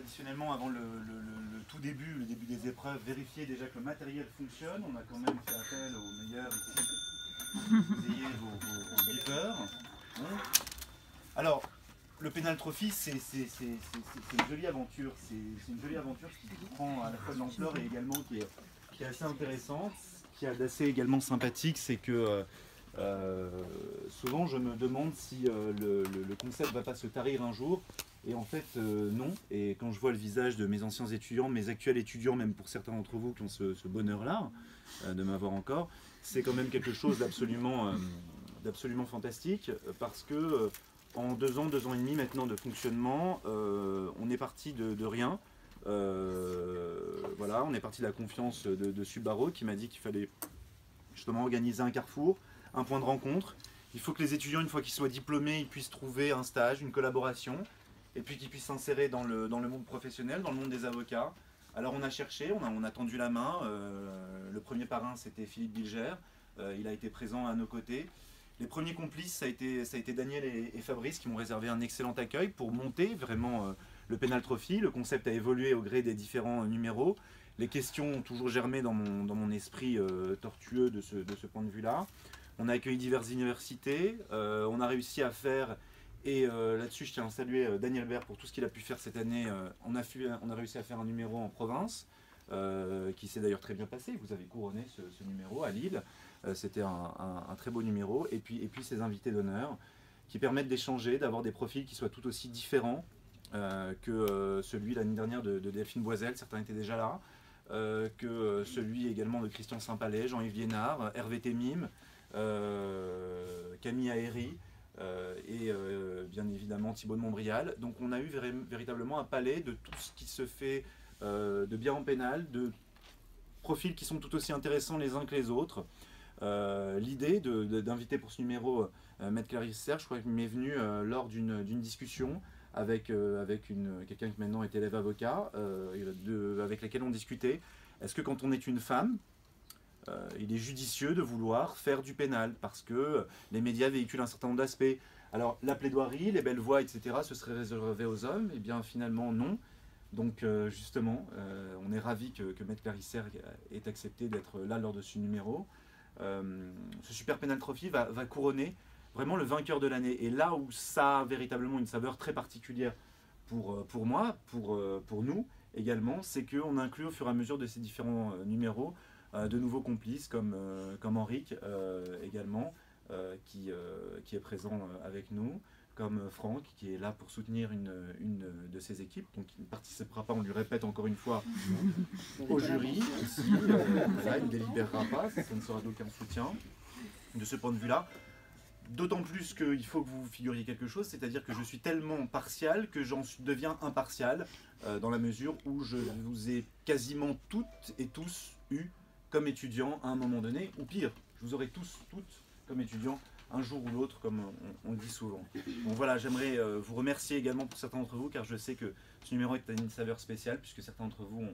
traditionnellement, avant le tout début, le début des épreuves, vérifier déjà que le matériel fonctionne. On a quand même fait appel aux meilleurs ici. Vous ayez vos beepers. Bon. Alors, le Penal Trophy, c'est une jolie aventure. C'est une jolie aventure qui prend à la fois de l'ampleur et également qui est assez intéressante. Ce qui est assez également sympathique, c'est que souvent je me demande si le concept ne va pas se tarir un jour. Et en fait, non. Et quand je vois le visage de mes anciens étudiants, mes actuels étudiants, même pour certains d'entre vous qui ont ce bonheur-là, de m'avoir encore, c'est quand même quelque chose d'absolument fantastique, parce que en 2 ans et demi maintenant de fonctionnement, on est parti de rien. Voilà, on est parti de la confiance de Subaru qui m'a dit qu'il fallait justement organiser un carrefour, un point de rencontre. Il faut que les étudiants, une fois qu'ils soient diplômés, ils puissent trouver un stage, une collaboration, et puis qu'ils puissent s'insérer dans le monde professionnel, dans le monde des avocats. Alors on a cherché, on a tendu la main. Le premier parrain, c'était Philippe Bilger. Il a été présent à nos côtés. Les premiers complices, ça a été Daniel et Fabrice qui m'ont réservé un excellent accueil pour monter vraiment le Penal Trophy. Le concept a évolué au gré des différents numéros. Les questions ont toujours germé dans mon esprit tortueux de ce point de vue-là. On a accueilli diverses universités. On a réussi à faire, et là-dessus je tiens à saluer Daniel Bert pour tout ce qu'il a pu faire cette année. On a réussi à faire un numéro en province, qui s'est d'ailleurs très bien passé. Vous avez couronné ce numéro à Lille. C'était un très beau numéro. Et puis ces invités d'honneur qui permettent d'échanger, d'avoir des profils qui soient tout aussi différents que celui l'année dernière de Delphine Boisel, certains étaient déjà là, que celui également de Christian Saint-Palais, Jean-Yves Liénard, Hervé Temim, Camille Aéry et bien évidemment Thibaut de Montbrial. Donc on a eu véritablement un palais de tout ce qui se fait de bien en pénal, de profils qui sont tout aussi intéressants les uns que les autres. L'idée d'inviter pour ce numéro Maître Clarisse Serre, je crois qu'il m'est venu lors d'une discussion avec quelqu'un qui maintenant est élève avocat, avec laquelle on discutait. Est-ce que quand on est une femme, il est judicieux de vouloir faire du pénal parce que les médias véhiculent un certain nombre d'aspects? Alors la plaidoirie, les belles voix, etc., ce serait réservé aux hommes? Eh bien finalement non. Donc justement, on est ravis que Maître Clarisse Serre ait accepté d'être là lors de ce numéro. Ce Super Penal Trophy va couronner vraiment le vainqueur de l'année. Et là où ça a véritablement une saveur très particulière pour moi, pour nous également, c'est qu'on inclut au fur et à mesure de ces différents numéros de nouveaux complices comme Henrique également, qui est présent avec nous, comme Franck qui est là pour soutenir une de ses équipes, donc il ne participera pas, on lui répète encore une fois, au jury ici, là, il ne délibérera pas, ça ne sera d'aucun soutien de ce point de vue-là. D'autant plus qu'il faut que vous figuriez quelque chose, c'est-à-dire que je suis tellement partial que j'en deviens impartial, dans la mesure où je vous ai quasiment toutes et tous eu comme étudiants à un moment donné, ou pire, je vous aurai tous, toutes comme étudiants un jour ou l'autre, comme on le dit souvent. Donc voilà, j'aimerais vous remercier également pour certains d'entre vous, car je sais que ce numéro est une saveur spéciale, puisque certains d'entre vous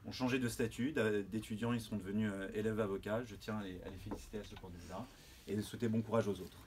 ont changé de statut, d'étudiants, ils sont devenus élèves avocats. Je tiens à les féliciter à ce point de vue-là, et de souhaiter bon courage aux autres.